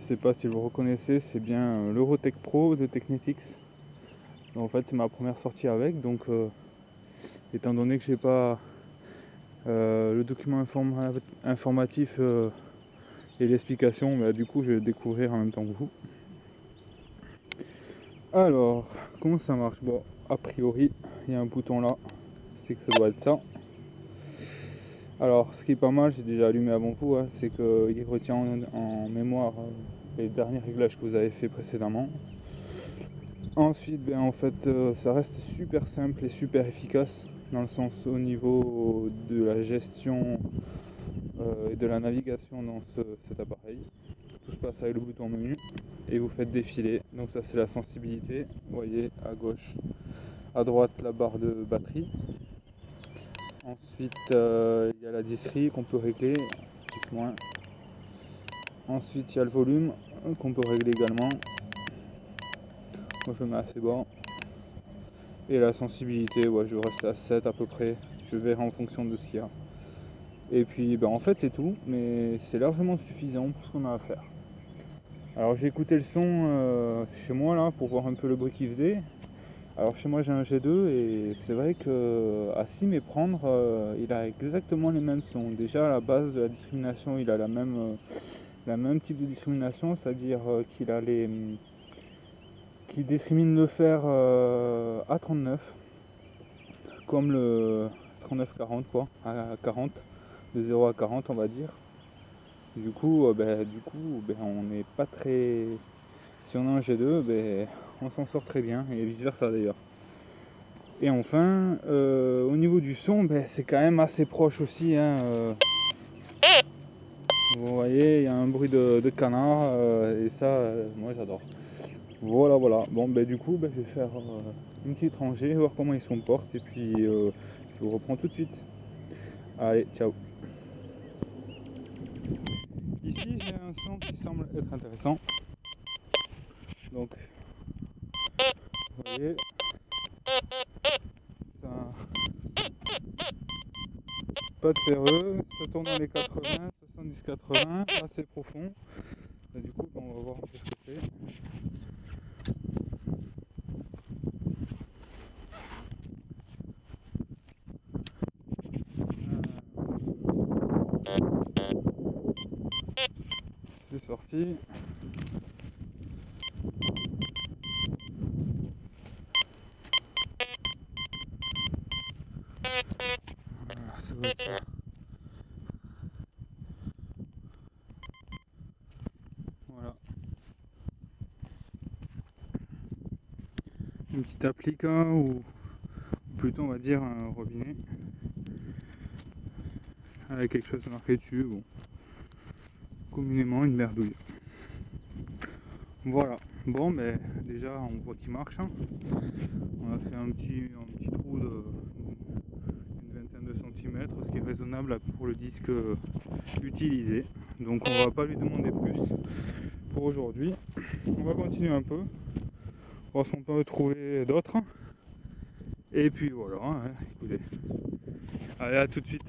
sais pas si vous reconnaissez, c'est bien l'Eurotech Pro de Technetix. En fait, c'est ma première sortie avec, donc étant donné que j'ai pas le document informatif et l'explication, bah, du coup je vais le découvrir en même temps que vous. Alors, comment ça marche? Bon, a priori, il y a un bouton là, c'est que ça doit être ça. Alors, ce qui est pas mal, j'ai déjà allumé avant vous, hein, c'est qu'il retient en mémoire les derniers réglages que vous avez fait précédemment. Ensuite, ben, en fait, ça reste super simple et super efficace, dans le sens au niveau de la gestion et de la navigation dans cet appareil. Tout se passe avec le bouton menu et vous faites défiler. Donc ça, c'est la sensibilité. Vous voyez à gauche, à droite, la barre de batterie. Ensuite, il y a la discrete qu'on peut régler, plus moins. Ensuite, il y a le volume qu'on peut régler également. Moi, je mets assez bas. Et la sensibilité, ouais, je reste à 7 à peu près. Je verrai en fonction de ce qu'il y a. Et puis, ben, en fait, c'est tout, mais c'est largement suffisant pour ce qu'on a à faire. Alors, j'ai écouté le son chez moi là pour voir un peu le bruit qu'il faisait. Alors, chez moi, j'ai un G2 et c'est vrai qu'à s'y méprendre, il a exactement les mêmes sons. Déjà, à la base de la discrimination, il a la même type de discrimination, c'est-à-dire qu'il a qui discrimine le fer à 39, comme le 39-40 quoi, à 40, de 0 à 40 on va dire. Du coup, on n'est pas très... Si on a un G2, on s'en sort très bien, et vice versa d'ailleurs. Et enfin, au niveau du son, c'est quand même assez proche aussi. Hein, vous voyez, il y a un bruit de canard, et ça, moi j'adore. Voilà, voilà. Bon, du coup, je vais faire une petite rangée, voir comment il se comporte, et puis je vous reprends tout de suite. Allez, ciao. Ici, j'ai un son qui semble être intéressant. Donc, vous voyez, ça, pas de ferreux, ça tourne dans les 80, 70-80, assez profond. Et du coup, on va voir un peu ce que c'est. C'est sorti. Voilà, ça doit être ça. Voilà. Une petite applique ou plutôt on va dire un robinet avec quelque chose marqué dessus, bon, communément une merdouille. Voilà, bon déjà on voit qu'il marche, hein. On a fait un petit trou d'une vingtaine de centimètres, ce qui est raisonnable pour le disque utilisé. Donc on va pas lui demander plus pour aujourd'hui. On va continuer un peu, voir si on peut trouver d'autres. Et puis voilà, hein, écoutez. Allez, à tout de suite.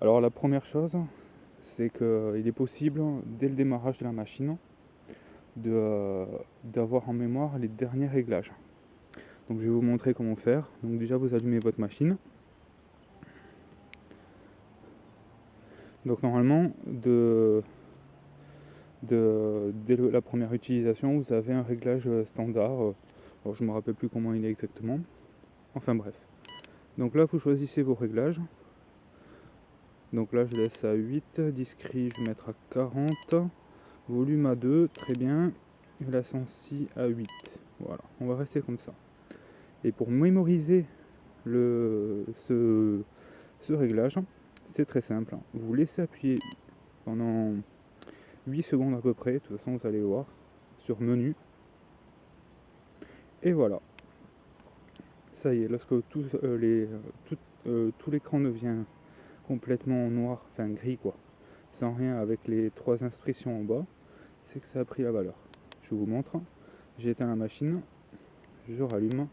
Alors la première chose, c'est qu'il est possible, dès le démarrage de la machine, d'avoir en mémoire les derniers réglages. Donc je vais vous montrer comment faire. Donc déjà vous allumez votre machine. Donc normalement, dès la première utilisation, vous avez un réglage standard. Alors je ne me rappelle plus comment il est exactement. Enfin bref. Donc là vous choisissez vos réglages. Donc là je laisse à 8, discret je vais mettre à 40, volume à 2, très bien, et la sensi à 8. Voilà, on va rester comme ça. Et pour mémoriser ce réglage, c'est très simple. Vous laissez appuyer pendant 8 secondes à peu près, de toute façon vous allez voir, sur menu. Et voilà. Ça y est, lorsque tout l'écran devient complètement noir, enfin gris quoi, sans rien avec les 3 instructions en bas, c'est que ça a pris la valeur. Je vous montre. J'éteins la machine, je rallume.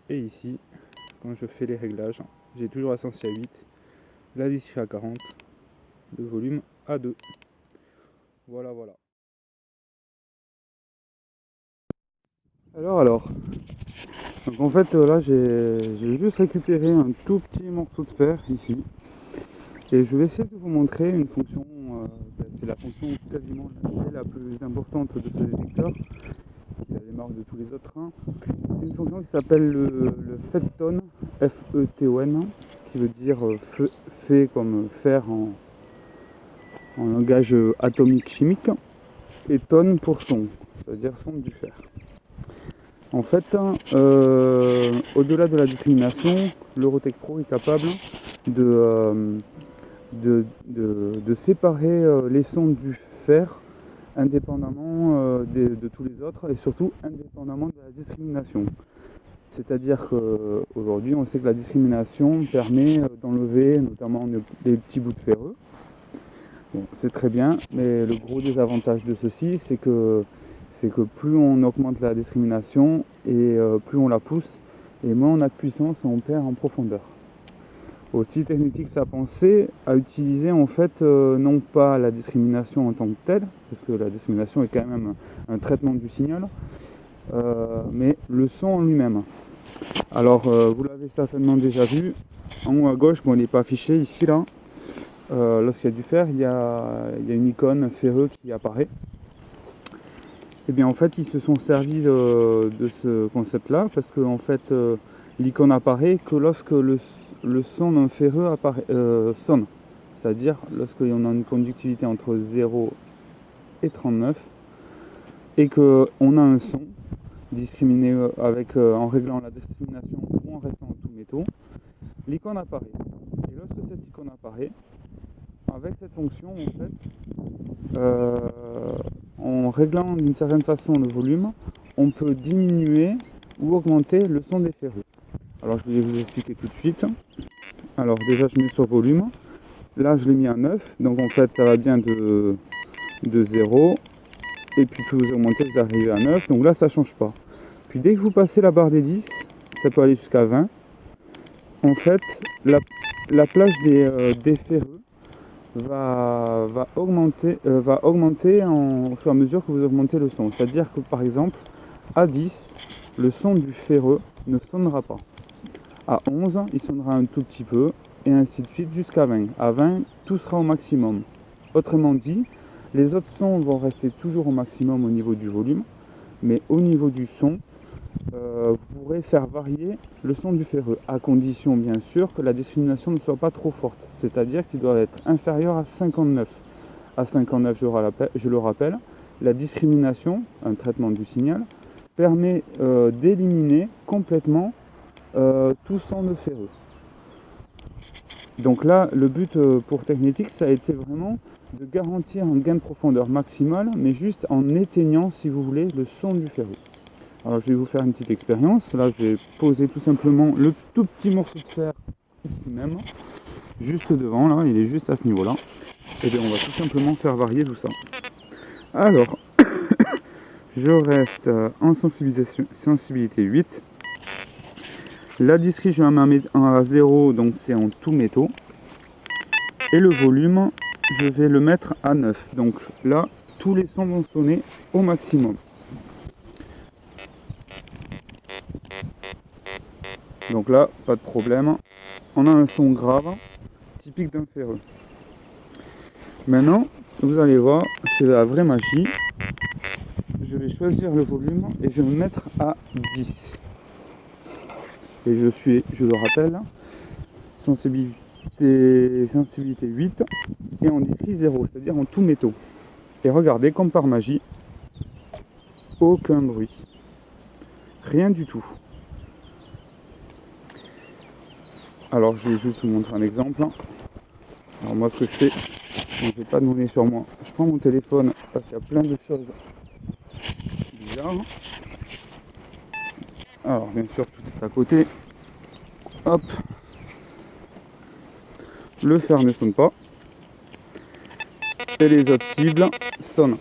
Et ici, quand je fais les réglages, j'ai toujours la sensi à 8. la discrete à 40, le volume à 2. Voilà. Alors. Donc en fait là j'ai juste récupéré un tout petit morceau de fer ici. Et je vais essayer de vous montrer une fonction, c'est la fonction quasiment la plus importante de ce détecteur, qui la démarque de tous les autres. C'est une fonction qui s'appelle le FETON, F-E-T-O-N, qui veut dire fait comme fer en langage atomique chimique, et tonne pour son, c'est-à-dire son du fer. En fait, au-delà de la discrimination, l'Eurotech Pro est capable de séparer les sons du fer indépendamment de tous les autres et surtout indépendamment de la discrimination. C'est-à-dire qu'aujourd'hui, on sait que la discrimination permet d'enlever notamment les petits bouts de ferreux. Bon, c'est très bien, mais le gros désavantage de ceci, c'est que plus on augmente la discrimination et plus on la pousse, et moins on a de puissance et on perd en profondeur. Aussi, Technetics a pensé à utiliser en fait non pas la discrimination en tant que telle, parce que la discrimination est quand même un traitement du signal, mais le son en lui-même. Alors vous l'avez certainement déjà vu, en haut à gauche, bon il n'est pas affiché ici là, lorsqu'il y a du fer, il y a une icône ferreux qui apparaît. Et bien en fait ils se sont servis de ce concept là, parce que en fait l'icône apparaît que lorsque le son d'un ferreux sonne, c'est-à-dire lorsqu'on a une conductivité entre 0 et 39 et qu'on a un son discriminé en réglant la discrimination ou en restant en tout métaux, l'icône apparaît. Et lorsque cette icône apparaît, avec cette fonction en fait, en réglant d'une certaine façon le volume, on peut diminuer ou augmenter le son des ferreux. Alors je vais vous expliquer tout de suite. Alors déjà je mets sur volume, là je l'ai mis à 9, donc en fait ça va bien de 0, et puis plus vous augmentez vous arrivez à 9, donc là ça change pas. Puis dès que vous passez la barre des 10, ça peut aller jusqu'à 20, en fait la plage des ferreux va augmenter au fur et à mesure que vous augmentez le son. C'est-à-dire que par exemple à 10, le son du ferreux ne sonnera pas. À 11, il sonnera un tout petit peu, et ainsi de suite jusqu'à 20. À 20, tout sera au maximum. Autrement dit, les autres sons vont rester toujours au maximum au niveau du volume, mais au niveau du son, vous pourrez faire varier le son du ferreux, à condition bien sûr que la discrimination ne soit pas trop forte, c'est-à-dire qu'il doit être inférieur à 59. À 59, je le rappelle, la discrimination, un traitement du signal, permet d'éliminer complètement tout son de ferreux. Donc là, le but pour Technetics, ça a été vraiment de garantir un gain de profondeur maximal, mais juste en éteignant, si vous voulez, le son du ferreux. Alors je vais vous faire une petite expérience. Là, je vais poser tout simplement le tout petit morceau de fer ici même, juste devant, là, il est juste à ce niveau-là. Et bien on va tout simplement faire varier tout ça. Alors, je reste en sensibilité 8. La discrete, je vais la mettre à 0, donc c'est en tout métaux. Et le volume, je vais le mettre à 9. Donc là, tous les sons vont sonner au maximum. Donc là, pas de problème. On a un son grave, typique d'un ferreux. Maintenant, vous allez voir, c'est la vraie magie. Je vais choisir le volume et je vais me mettre à 10. Et je le rappelle, sensibilité 8 et en discrete 0, c'est-à-dire en tout métaux. Et regardez, comme par magie, aucun bruit. Rien du tout. Alors je vais juste vous montrer un exemple. Alors moi ce que je fais, je ne vais pas donner sur moi. Je prends mon téléphone parce qu'il y a plein de choses bizarres. Alors bien sûr tout est à côté. Hop. Le fer ne sonne pas. Et les autres cibles sonnent.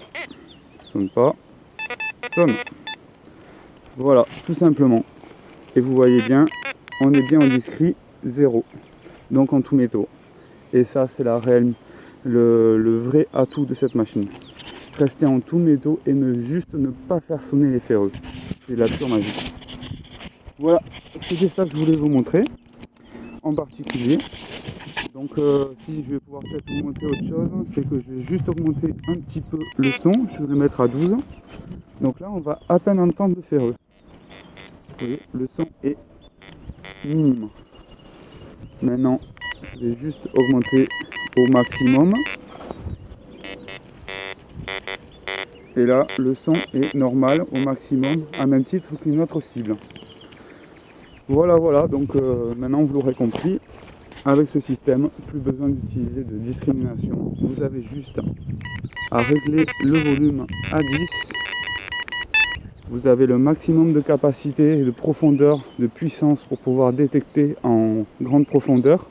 Sonne pas. Sonne. Voilà, tout simplement. Et vous voyez bien, on est bien en discrete 0. Donc en tout métaux. Et ça, c'est le vrai atout de cette machine. Rester en tout métaux et ne pas faire sonner les ferreux. C'est la pure magie. Voilà, c'était ça que je voulais vous montrer en particulier. Donc si je vais pouvoir peut-être vous montrer autre chose, c'est que je vais juste augmenter un petit peu le son, je vais le mettre à 12. Donc là on va à peine entendre le ferreux. Vous voyez, le son est minime. Maintenant je vais juste augmenter au maximum. Et là le son est normal au maximum, à même titre qu'une autre cible. Voilà, donc maintenant vous l'aurez compris. Avec ce système, plus besoin d'utiliser de discrimination. Vous avez juste à régler le volume à 10. Vous avez le maximum de capacité et de profondeur, de puissance pour pouvoir détecter en grande profondeur,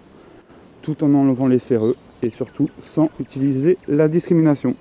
tout en enlevant les ferreux et surtout sans utiliser la discrimination.